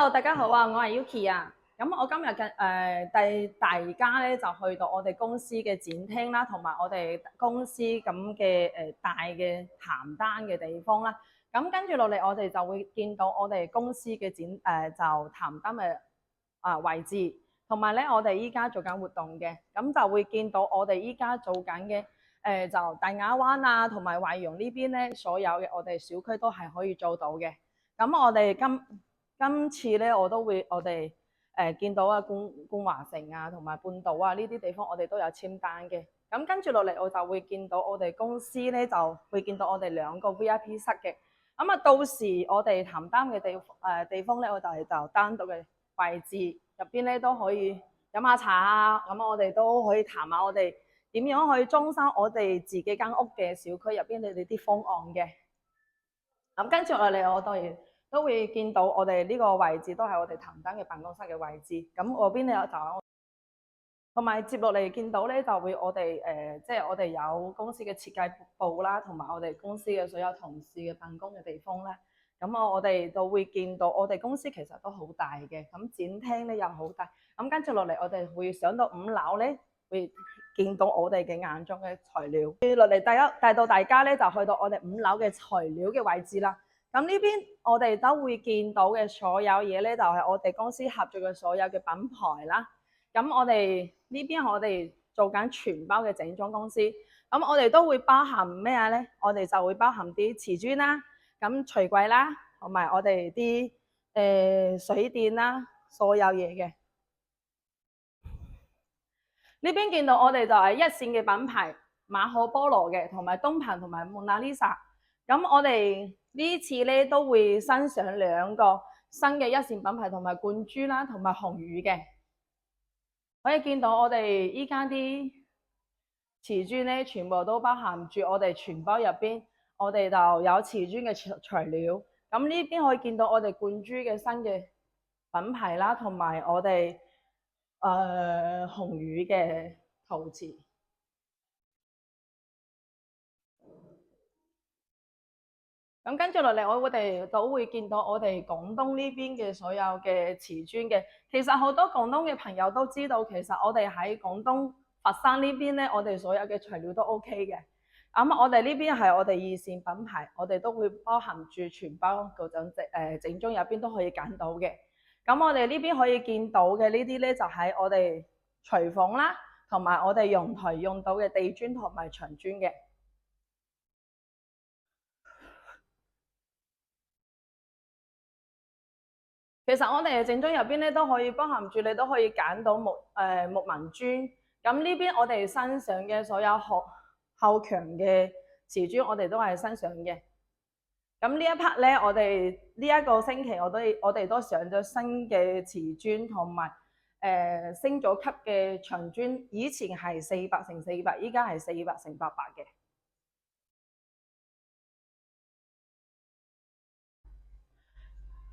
Hello，大家好啊，我係 Yuki 啊。咁我今日嘅帶大家咧就去到我哋公司嘅展廳啦，同埋我哋公司咁嘅大嘅談單嘅地方啦。咁跟住落嚟，我哋就會見到我哋公司嘅就談單嘅位置，同埋咧我哋依家做緊活動嘅，咁就會見到我哋依家做緊嘅就大亞灣啊，同埋惠陽呢邊咧，所有嘅我哋小區都係可以做到嘅。咁我哋今次咧，我哋見到啊冠華城啊，同埋半島啊呢啲地方，我哋都有簽單嘅。咁跟住落嚟，我就會見到我哋公司咧，就會見到我哋2個 VIP 室嘅。咁啊，到時我哋談單嘅地方咧，我就單獨嘅位置入邊咧都可以飲下茶啊。咁我哋都可以談下我哋點樣去裝修我哋自己間屋嘅小區入邊你哋啲方案嘅。咁跟住落嚟，我當然都會見到我哋呢個位置都係我哋談單嘅辦公室嘅位置。咁嗰邊咧就同埋接落嚟見到咧就會我哋即係我哋有公司嘅設計部啦，同埋我哋公司嘅所有同事嘅辦公嘅地方咧。咁我哋就會見到我哋公司其實都好大嘅，咁展廳咧又好大。咁跟住落嚟，我哋會上到5樓咧，會見到我哋嘅眼中嘅材料。落嚟帶到大家咧，就去到我哋5樓嘅材料嘅位置啦。咁呢邊我哋都會見到嘅所有嘢咧，就係我哋公司合作嘅所有嘅品牌啦。咁我哋呢邊我哋做緊全包嘅整裝公司，咁我哋都會包含咩咧？我哋就會包含啲瓷磚啦，咁櫥櫃啦，同埋我哋啲水電啦，所有嘢嘅。呢邊見到我哋就係一線嘅品牌馬可波羅嘅，同埋東鵬同埋蒙娜麗莎。咁我哋呢次咧都會新上2個新嘅一線品牌，同埋冠珠啦，同埋紅宇嘅。可以見到我哋依家啲瓷磚咧，全部都包含住我哋全包入邊，我哋就有瓷磚嘅材料。咁呢邊可以見到我哋冠珠嘅新嘅品牌啦，同埋我哋紅宇嘅陶瓷。咁跟住落嚟，我哋都會見到我哋廣東呢邊嘅所有嘅瓷磚嘅。其實好多廣東嘅朋友都知道，其實我哋喺廣東佛山呢邊咧，我哋所有嘅材料都 OK 嘅。咁我哋呢邊係我哋2線品牌，我哋都會包含住全包嗰種整裝入邊都可以揀到嘅。咁我哋呢邊可以見到嘅呢啲咧，就喺我哋廚房啦，同埋我哋陽台用到嘅地磚同埋牆磚嘅。其實我哋嘅整裝入邊咧都可以包含住，你都可以揀到木紋磚。咁呢邊我哋新上嘅所有後牆嘅瓷磚，我哋都係新上嘅。咁呢一 part 咧，我哋呢一個星期我哋都上咗新嘅瓷磚，同埋升咗級嘅牆磚。以前係400×400，依家係400×800嘅。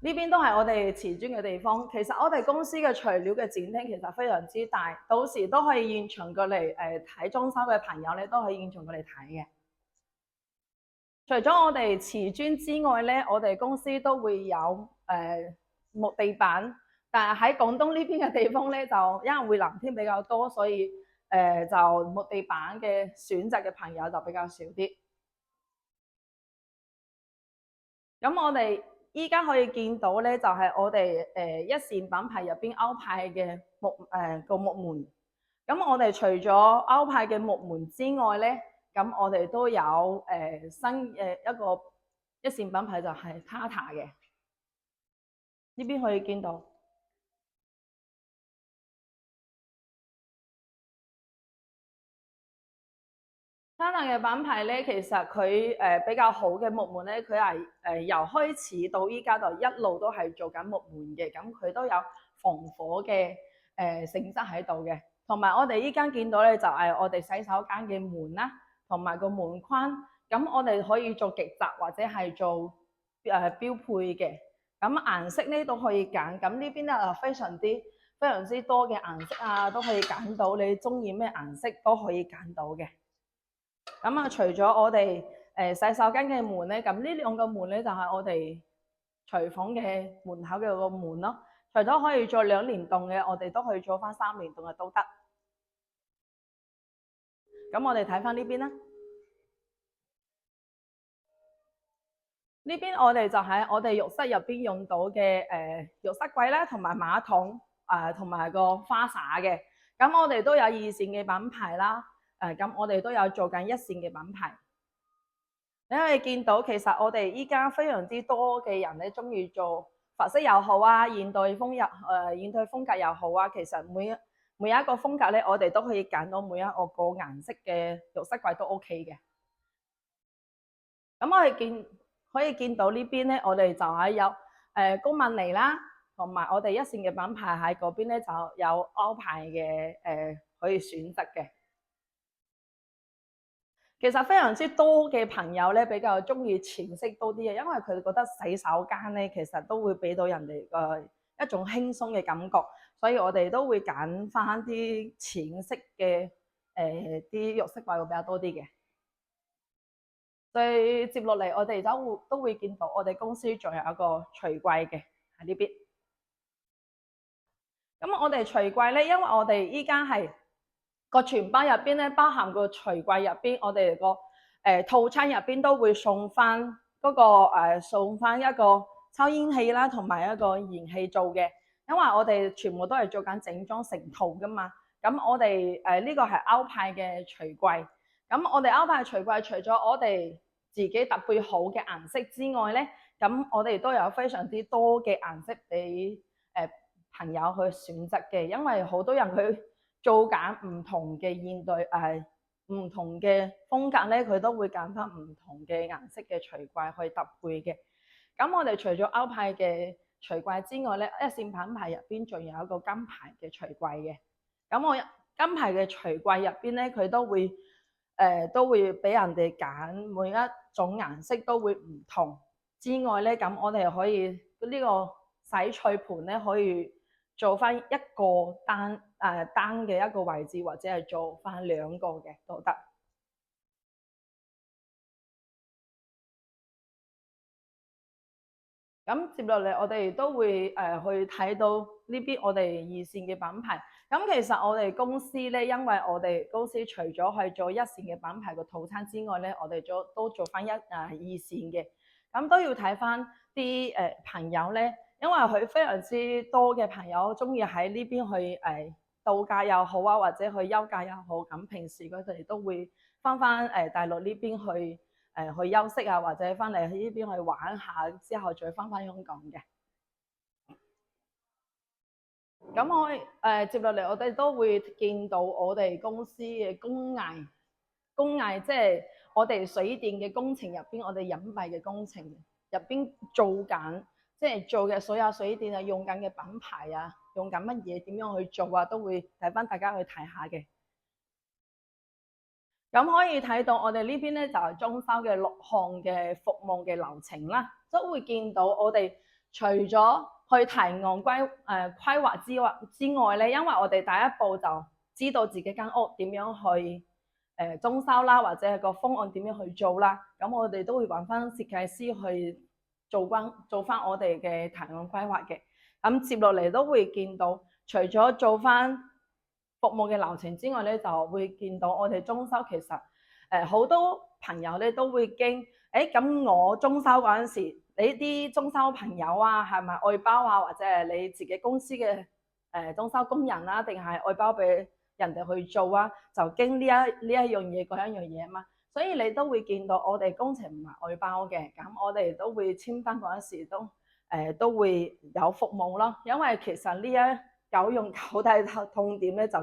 呢邊都係我哋瓷磚嘅地方。其實我哋公司嘅材料嘅展廳其實非常之大，到時都可以現場過嚟睇裝修嘅朋友咧，都可以現場過嚟睇嘅。除咗我哋瓷磚之外咧，我哋公司都會有木地板，但係喺廣東呢邊嘅地方咧，就因為會藍天比較多，所以就木地板嘅選擇嘅朋友就比較少啲。咁我哋依家可以見到咧，就係我哋一線品牌入邊歐派嘅個木門。咁我哋除咗歐派嘅木門之外咧，咁我哋都有新一個一線品牌就係 Tata 嘅。呢邊可以見到。Tata 嘅品牌咧，其實佢比較好嘅木門咧，佢係由開始到依家就一路都係做緊木門嘅，咁佢都有防火嘅性質喺度嘅。同埋我哋依家見到咧，就係我哋洗手間嘅門啦，同埋個門框，咁我哋可以做極窄或者係做標配嘅。咁顏色咧都可以揀，咁呢邊咧非常之多嘅顏色啊，都可以揀到，你中意咩顏色都可以揀到嘅。咁啊，除咗我哋洗手間嘅門咧，咁呢2個門咧就係我哋廚房嘅門口嘅個門咯。除咗可以做2連棟嘅，我哋都可以做翻3連棟嘅都得。咁我哋睇翻呢邊啦。呢邊我哋就喺我哋浴室入邊用到嘅浴室櫃啦，同埋馬桶同埋個花灑嘅。咁我哋都有2線嘅品牌啦。咁我哋都有做緊1線嘅品牌。你可以見到，其實我哋依家非常之多嘅人咧，中意做法式又好啊，現代風格又好啊。其實每一個風格咧，我哋都可以揀到每一個顏色嘅浴室櫃都 OK 嘅。咁我哋可以見到呢邊咧，我哋就係有高曼尼啦，同埋我哋1線嘅品牌喺嗰邊咧就有歐派嘅可以選擇嘅。其實非常之多嘅朋友咧比較中意淺色多啲嘅，因為佢哋覺得洗手間咧其實都會俾到人哋一種輕鬆嘅感覺，所以我哋都會揀翻啲淺色嘅啲浴室櫃會比較多啲嘅。再接落嚟，我哋都會見到我哋公司仲有一個櫥櫃嘅喺呢邊。咁我哋櫥櫃咧，因為我哋依家係個全包入邊咧，包含個櫥櫃入邊，我哋個套餐入邊都會送翻嗰個送翻一個抽煙器啦，同埋一個燃氣灶嘅。因為我哋全部都係做緊整裝成套噶嘛。咁我哋呢個係歐派嘅櫥櫃。咁我哋歐派櫥櫃除咗我哋自己特別好嘅顏色之外咧，咁我哋都有非常之多嘅顏色俾朋友去選擇嘅，因為好多人佢做緊唔同嘅現代唔同嘅風格咧，佢都會揀翻唔同嘅顏色嘅櫥櫃去搭配嘅。咁我哋除咗歐派嘅櫥櫃之外咧，1線品牌入邊仲有一個金牌嘅櫥櫃嘅。咁我金牌嘅櫥櫃入邊咧，佢都會俾人哋揀，每一種顏色都會唔同之外咧，咁我哋可以呢個洗櫥盤咧，可以做翻一個單嘅一個位置，或者係做翻2個嘅都得。咁接落嚟，我哋都會去睇到呢邊我哋2線嘅品牌。咁其實我哋公司咧，因為我哋公司除咗係做1線嘅品牌嘅套餐之外咧，我哋都做翻2線嘅。咁都要睇翻啲朋友咧，因為佢非常之多嘅朋友中意喺呢邊去度假又好啊，或者去休假又好。咁平時佢哋都會翻大陸呢邊去休息啊，或者翻嚟呢邊去玩下之後再翻香港嘅。咁接落嚟我哋都會見到我哋公司嘅工藝，即係我哋水電嘅工程入邊，我哋隱蔽嘅工程入邊做緊，即係做嘅所有水電啊，用緊嘅品牌啊，用緊乜嘢，點樣去做啊，都會睇翻大家去睇下嘅。咁可以睇到我哋呢邊咧就係裝修嘅6項嘅服務嘅流程啦，都會見到我哋除咗去提案規劃之外咧，因為我哋第一步就知道自己間屋點樣去裝修啦，或者係個方案點樣去做啦，咁我哋都會揾翻設計師去做翻我哋嘅提案規劃嘅。咁接落嚟都會見到，除咗做翻服務嘅流程之外咧，就會見到我哋裝修其實好多朋友咧都會驚，咁我裝修嗰陣時，你啲裝修朋友啊係咪外包啊，或者係你自己公司嘅裝修工人啊，定係外包俾人哋去做啊？就驚呢一樣嘢嗰一樣嘢啊嘛，所以你都會見到我哋工程唔係外包嘅，咁我哋都會簽單嗰陣時都會有服務咯，因為其實呢9用9大痛點咧，就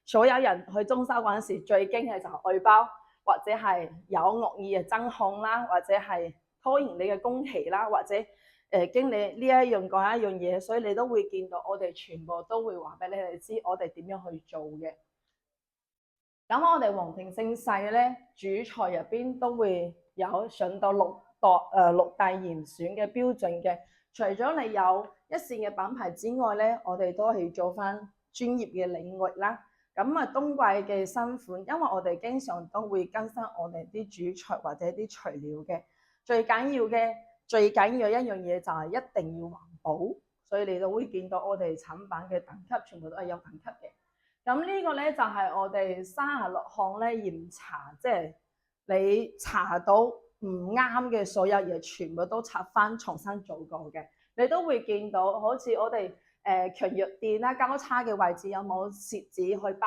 所有人去裝修嗰陣時最驚嘅就係外包，或者係有惡意嘅爭控啦，或者係拖延你嘅工期啦，或者經你呢一樣嗰一樣嘢，所以你都會見到我哋全部都會話俾你哋知，我哋點樣去做嘅。咁我哋皇庭盛世咧，主菜入邊都會有上到6大嚴選嘅標準嘅。除咗你有1線嘅品牌之外咧，我哋都係做翻專業嘅領域啦。咁啊，冬季嘅新款，因為我哋經常都會更新我哋啲主材或者啲材料嘅。最緊要嘅最緊要一樣嘢就係一定要環保，所以你就會見到我哋產品嘅等級全部都係有等級嘅。咁呢個咧就係我哋36項咧驗查，即係你查到唔啱嘅所有嘢，全部都拆翻重新做過嘅。你都會見到，好似我哋強弱電啦、交叉嘅位置有冇蝕紙去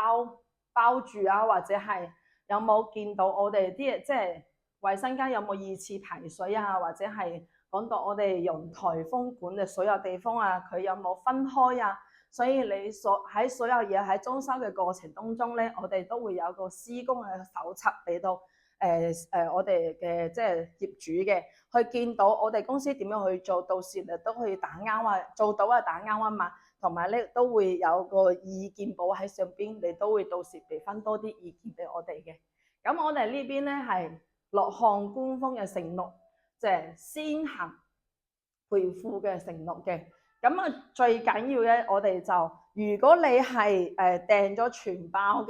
包住啊，或者係有冇見到我哋啲即係衛生間有冇二次排水啊，或者係講到我哋用台風管嘅所有地方啊，佢有冇分開啊？所以你喺所有嘢喺裝修嘅過程當中咧，我哋都會有個施工嘅手冊俾到我哋嘅即係業主嘅，去見到我哋公司點樣去做，到時你都可以打啱啊，做到啊打啱啊嘛，同埋咧都會有個意見簿喺上邊，你都會到時俾翻多啲意見俾我哋嘅。咁我哋呢邊咧係6項官方嘅承諾，即係先行賠付嘅承諾嘅。咁啊，最緊要咧，我哋就如果你係訂咗全包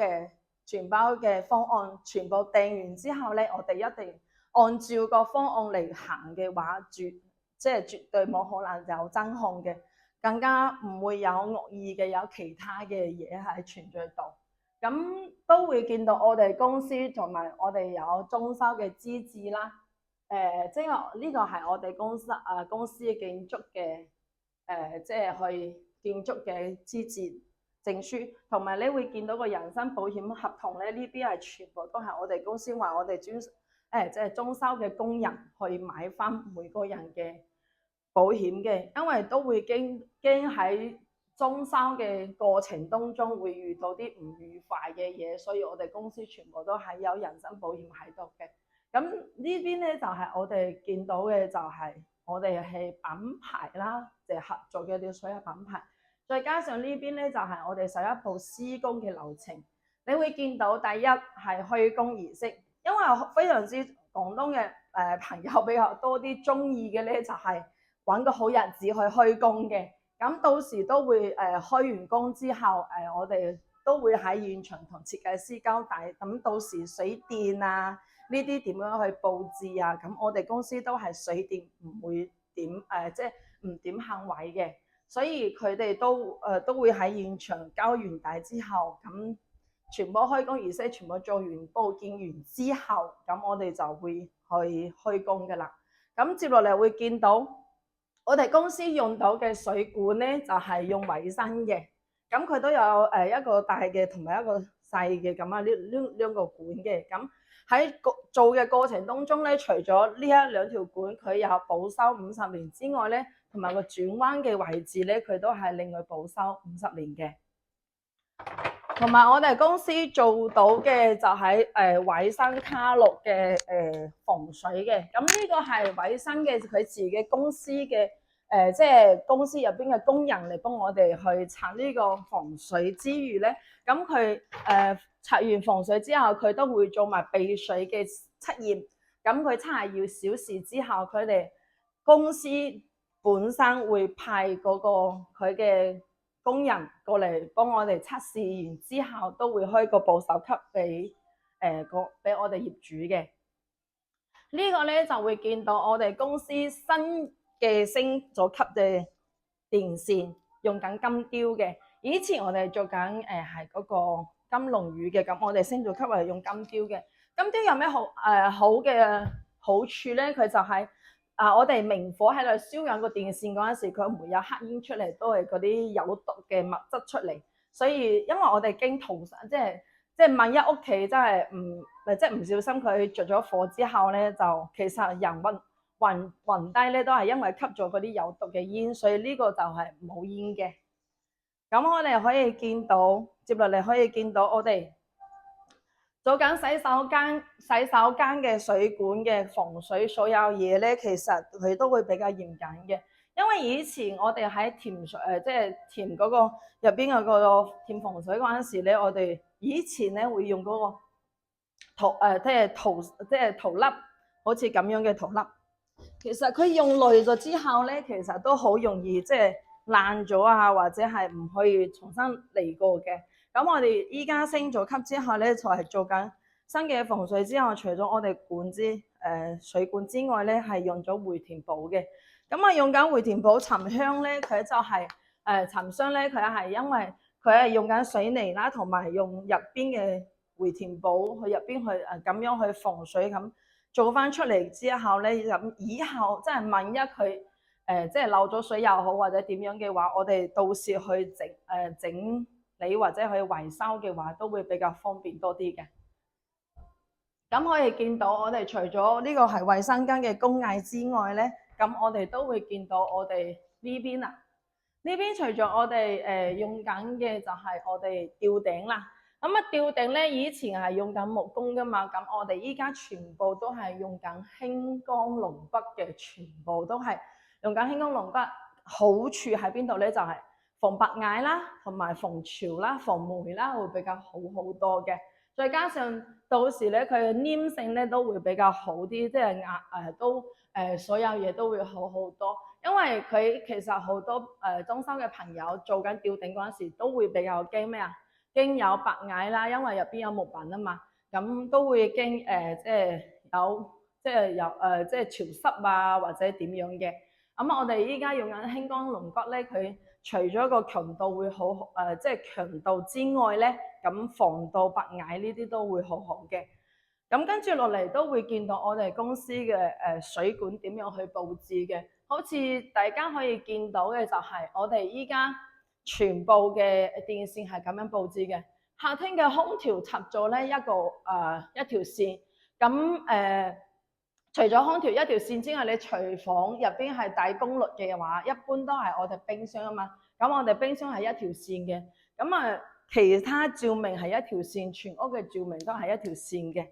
嘅方案，全部訂完之後咧，我哋一定按照個方案嚟行嘅話，即係絕對冇可能有真空嘅，更加唔會有惡意嘅，有其他嘅嘢係存在度。咁都會見到我哋公司同埋我哋有裝修嘅資質啦。即係呢個係我哋公司嘅建築嘅。即係去建築嘅資質證書，同埋你會見到個人身保險合同咧，呢邊係全部都係我哋公司話我哋即係裝修嘅工人去買翻每個人嘅保險嘅，因為都會驚喺裝修嘅過程當中會遇到啲唔愉快嘅嘢，所以我哋公司全部都係有人身保險喺度嘅。咁呢邊咧就係我哋見到嘅就係。我哋係品牌啦，即係合作嘅啲所有品牌，再加上呢邊咧就係我哋首一步施工嘅流程。你會見到第一係開工儀式，因為非常之廣東嘅朋友比較多啲中意嘅咧，就係揾個好日子去開工嘅。咁到時都會開完工之後，我哋都會喺現場同設計師交代，咁到時水電啊。呢啲點樣去佈置啊？咁我哋公司都係水電唔會點即係唔點限位嘅，所以佢哋都會喺現場交完底之後，咁全部開工儀式全部做完佈建完之後，咁我哋就會去開工㗎啦。咁接落嚟會見到我哋公司用到嘅水管咧，就係用維生嘅，咁佢都有一個大嘅同埋一個細嘅咁啊，呢兩個管嘅咁。喺做嘅過程當中咧，除咗呢兩條管佢有保修50年之外咧，同埋個轉彎嘅位置咧，佢都係另外保修50年嘅。同埋我哋公司做到嘅就係衛生卡錄嘅防水嘅。咁呢個係衛生嘅佢自己公司嘅即係公司入邊嘅工人嚟幫我哋去拆呢個防水之餘咧，咁佢拆完防水之後，佢都會做埋避水嘅測驗。咁佢72小時之後，佢哋公司本身會派嗰個佢嘅工人過嚟幫我哋測試完之後，都會開個保守級俾我哋業主嘅。呢個咧就會見到我哋公司新嘅升咗級嘅電線用緊金雕嘅。以前我哋做緊係嗰個金龍魚嘅，咁我哋升咗級係用金雕嘅。金雕有咩好嘅好處咧？佢就係我哋明火喺度燒緊個電線嗰陣時，佢唔會有黑煙出嚟，都係嗰啲有毒嘅物質出嚟。所以因為我哋驚逃生，即係萬一屋企真係唔小心佢着咗火之後咧，就其實人暈低咧，都係因為吸咗嗰啲有毒嘅煙，所以呢個就係冇煙嘅。咁我哋可以見到，接落嚟可以見到我哋做緊洗手間嘅水管嘅防水所有嘢咧，其實佢都會比較嚴謹嘅。因為以前我哋喺填水即係填嗰個入邊嗰個填防水嗰陣時咧，我哋以前咧會用嗰個陶粒，好似咁樣嘅陶粒。其實佢用耐咗之後咧，其實都好容易即係爛咗啊，或者係唔可以重新嚟過嘅。咁我哋依家升咗級之後咧，就係做緊新嘅縫水之後，除咗我哋水管之外咧，係用咗回填寶嘅。咁啊，用緊回填寶沉香咧，佢就係沉香咧，佢係因為佢係用緊水泥啦，同埋用入邊嘅回填寶去入邊去咁樣去防水咁做翻出嚟之後咧，咁以後即係萬一佢即係漏咗水又好或者點樣嘅話，我哋到時去整理或者去維修嘅話，都會比較方便多啲嘅。咁可以見到我哋除咗呢個係衛生間嘅工藝之外咧，咁我哋都會見到我哋呢邊啊。呢邊除咗我哋用緊嘅就係我哋吊頂啦。咁啊吊頂咧以前係用緊木工噶嘛，咁我哋依家全部都係用緊輕鋼龍筆嘅，全部都係用緊輕鋼龍筆。好處喺邊度咧？就係防白蟻啦，同埋防潮啦、防霉啦，會比較好好多嘅。再加上到時咧，佢嘅黏性咧都會比較好啲，即係所有嘢都會好好多。因為佢其實好多裝修嘅朋友做緊吊頂嗰陣時，都會比較驚咩啊？驚有白蟻啦，因為入邊有木板啊嘛，咁都會驚即係潮濕啊或者點樣嘅。咁我哋依家用緊輕鋼龍筆咧，佢除咗個強度會好即係強度之外咧，咁防到白蟻呢啲都會好好嘅。咁跟住落嚟都會見到我哋公司嘅水管點樣去佈置嘅。好似大家可以見到嘅就係我哋依家全部嘅電線係咁樣佈置嘅。客廳嘅空調插咗咧一條線，咁除咗空調一條線之外，你廚房入邊係大功率嘅話，一般都係我哋冰箱啊嘛。咁我哋冰箱係一條線嘅，咁其他照明係一條線，全屋嘅照明都係一條線嘅。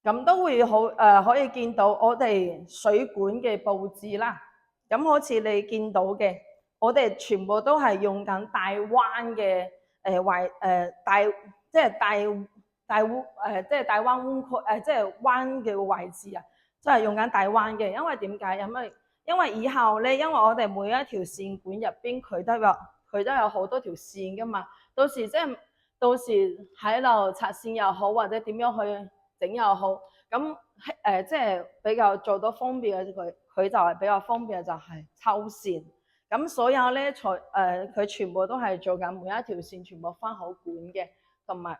咁都會可以見到我哋水管嘅佈置啦。咁好似你見到嘅，我哋全部都係用緊大彎嘅即係大彎彎曲即係彎嘅位置啊，即係用緊大彎嘅。因為點解？因為以後咧，因為我哋每一條線管入邊佢都有好多條線噶嘛。到時喺度拆線又好，或者點樣去整又好，咁即係比較做到方便嘅，佢就係比較方便嘅就係抽線。咁所有咧佢全部都係做緊每一條線全部翻好管嘅，同埋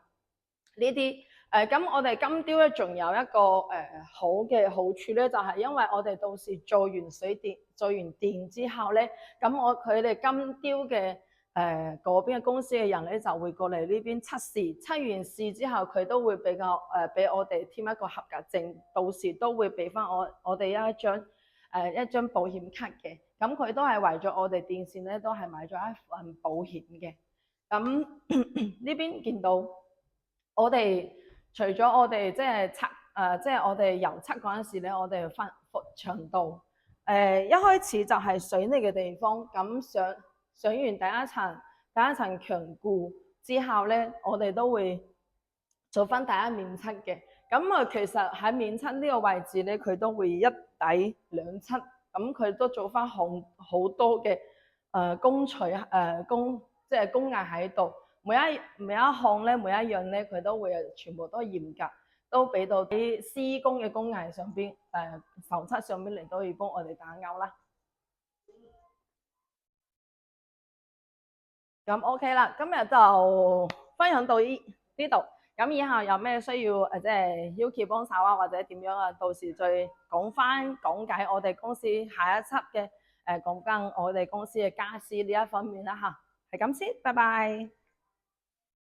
呢啲咁我哋金雕咧仲有一個好嘅好處咧，就係因為我哋到時做完電之後咧，咁佢哋金雕嘅嗰邊嘅公司嘅人咧就會過嚟呢邊測試，測完試之後佢都會俾我哋添一個合格證，到時都會俾翻我哋一張保險卡嘅。咁佢都係為咗我哋電線咧都係買咗一份保險嘅。咁呢邊見到我哋除咗我哋即係我哋油漆嗰陣時咧，我哋分長度一開始就係水泥嘅地方，咁上完第一層強固之後咧，我哋都會做翻第一面漆嘅。咁其實喺面漆呢個位置咧，佢都會一底兩漆，咁佢都做翻好多嘅工藝喺度。每一項咧，每一樣咧，佢都會全部都嚴格，都俾到啲施工嘅工藝上邊浮漆上邊嚟，都要幫我哋打勾啦。咁 OK 啦，今日就分享到呢度。咁以後有咩需要即係要求幫手啊，或者點樣啊，到時再講解我哋公司下一輯嘅講緊我哋公司嘅家私呢一方面啦嚇。係咁先，拜拜。